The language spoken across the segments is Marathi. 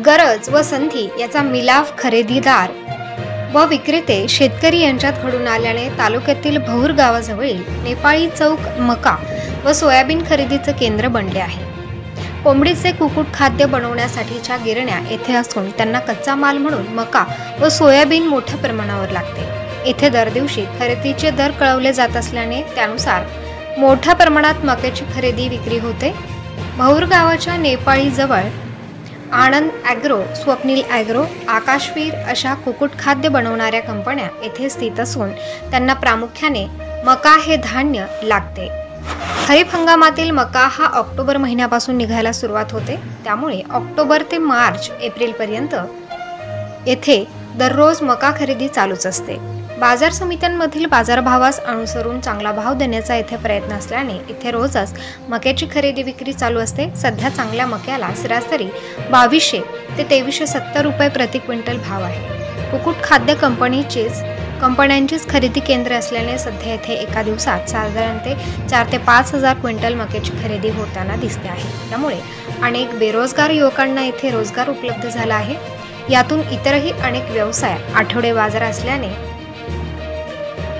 गरज व संधी याचा मिलाफ खरेदीदार व विक्रेते शेतकरी यांच्यात घडून आल्याने तालुक्यातील भौर गावाजवळील नेपाळी चौक मका व सोयाबीन खरेदीचे केंद्र बनले आहे। कोंबडीचे कुक्कुट खाद्य बनवण्यासाठीच्या गिरण्या येथे असून त्यांना कच्चा माल म्हणून मका व सोयाबीन मोठ्या प्रमाणावर लागते। येथे दर दिवशी खरेदीचे दर कळवले जात असल्याने त्यानुसार मोठ्या प्रमाणात मक्याची खरेदी विक्री होते। भौर गावाच्या नेपाळी जवळ आनंद ॲग्रो, स्वप्नील ॲग्रो, आकाशवीर अशा कुक्कुट खाद्य बनवणाऱ्या कंपन्या येथे स्थित असून त्यांना प्रामुख्याने मका हे धान्य लागते। खरीप हंगामातील मका हा ऑक्टोबर महिन्यापासून निघायला सुरुवात होते, त्यामुळे ऑक्टोबर ते मार्च एप्रिल पर्यंत येथे दररोज मका खरेदी चालूच असते। बाजार समित्यांमधील बाजारभावास अनुसरून चांगला भाव देण्याचा येथे प्रयत्न असल्याने इथे रोजच मक्याची खरेदी विक्री चालू असते। सध्या चांगल्या मक्याला सरासरी 2200 ते 2370 रुपये प्रति क्विंटल भाव आहे। कुक्कुट खाद्य कंपन्यांचीच खरेदी केंद्र असल्याने सध्या येथे एका दिवसात साधारणतः 4 ते 5 हजार क्विंटल मक्याची खरेदी होताना दिसते आहे। त्यामुळे अनेक बेरोजगार युवकांना येथे रोजगार उपलब्ध झाला आहे। यातून इतरही अनेक व्यवसाय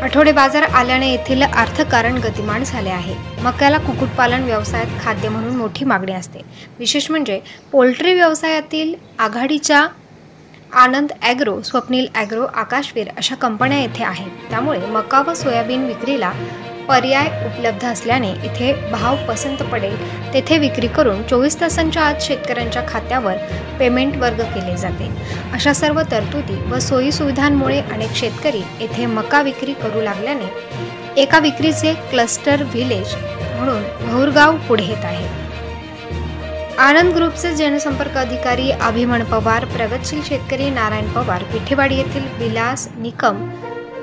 आठवडे बाजार आल्याने येथील अर्थकारण गतिमान झाले आहे। मक्याला कुक्कुटपालन व्यवसायात खाद्य म्हणून मोठी मागणी असते। विशेष म्हणजे पोल्ट्री व्यवसायातील आघाडीच्या आनंद ॲग्रो, स्वप्नील ॲग्रो, आकाशवीर अशा कंपन्या येथे आहेत। त्यामुळे मका व सोयाबीन विक्रीला पर्याय उपलब्ध असल्याने इथे भाव पसंत पडेल तेथे विक्री करून 24 तासांच्या आत शेतकऱ्यांच्या खात्यावर पेमेंट वर्ग केले जाते। अशा सर्व तरतुदी व सोयी सुविधांमुळे अनेक शेतकरी येथे मका विक्री करू लागल्याने एका विक्रीचे क्लस्टर व्हिलेज म्हणून भौरगाव पुढे येत आहे। आनंद ग्रुपचे जनसंपर्क अधिकारी अभिमन पवार, प्रगतशील शेतकरी नारायण पवार, पिठेवाडी येथील विलास निकम,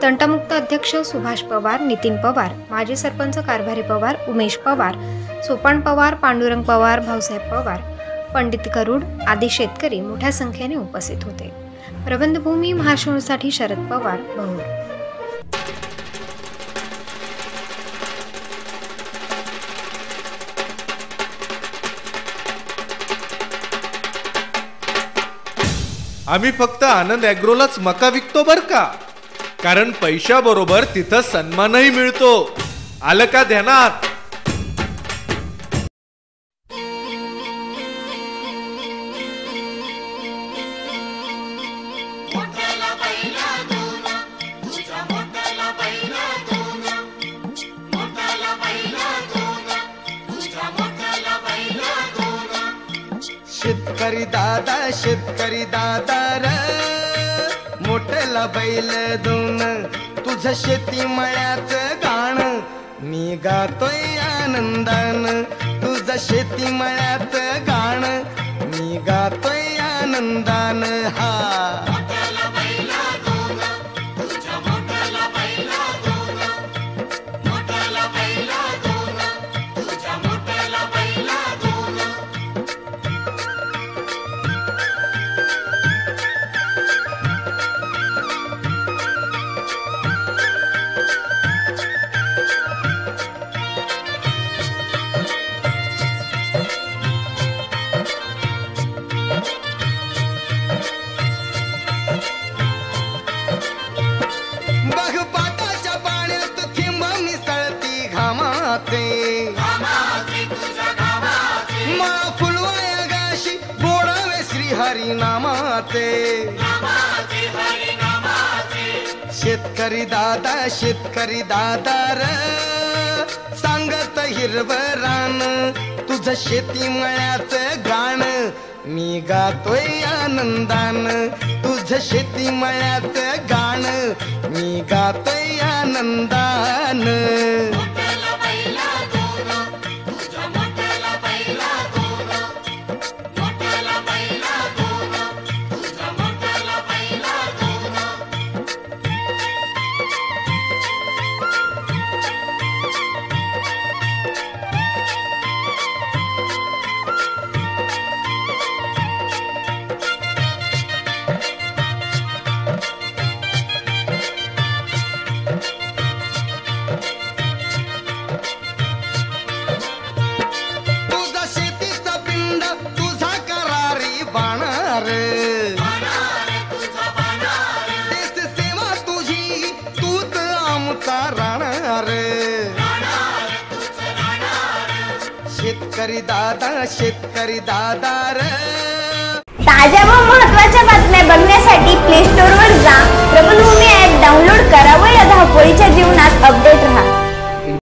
तंटामुक्त अध्यक्ष सुभाष पवार, नितीन पवार, माजी सरपंच कारभारी पवार, उमेश पवार, सोपान पवार, पांडुरंग पवार, भाऊसाहेब पवार, पंडित करूड आदी शेतकरी मोठ्या संख्येने उपस्थित होते। प्रबंधभूमी महाराष्ट्रासाठी शरद पवार, भौर। आम्ही फक्त आनंद ॲग्रोलाच मका विकतो बर का, कारण पैशाबरोबर तिथं सन्मानही मिळतो। आलं का ध्यानात? शेतकरी दादा र मोठला बैल दोन, तुझं शेती मळ्याच गाण मी गातोय आनंदान। तुझं शेती मळ्याच गाण मी गातोय आनंदान। हा शेतकरी दादा र सांगत हिरवं रान, तुझं शेती मळ्याच गाण मी गातोय आनंदान। तुझं शेती मळ्याच गाण मी गातोय आनंदान। शेतकरी दादा र. ताज्या व महत्त्वाच्या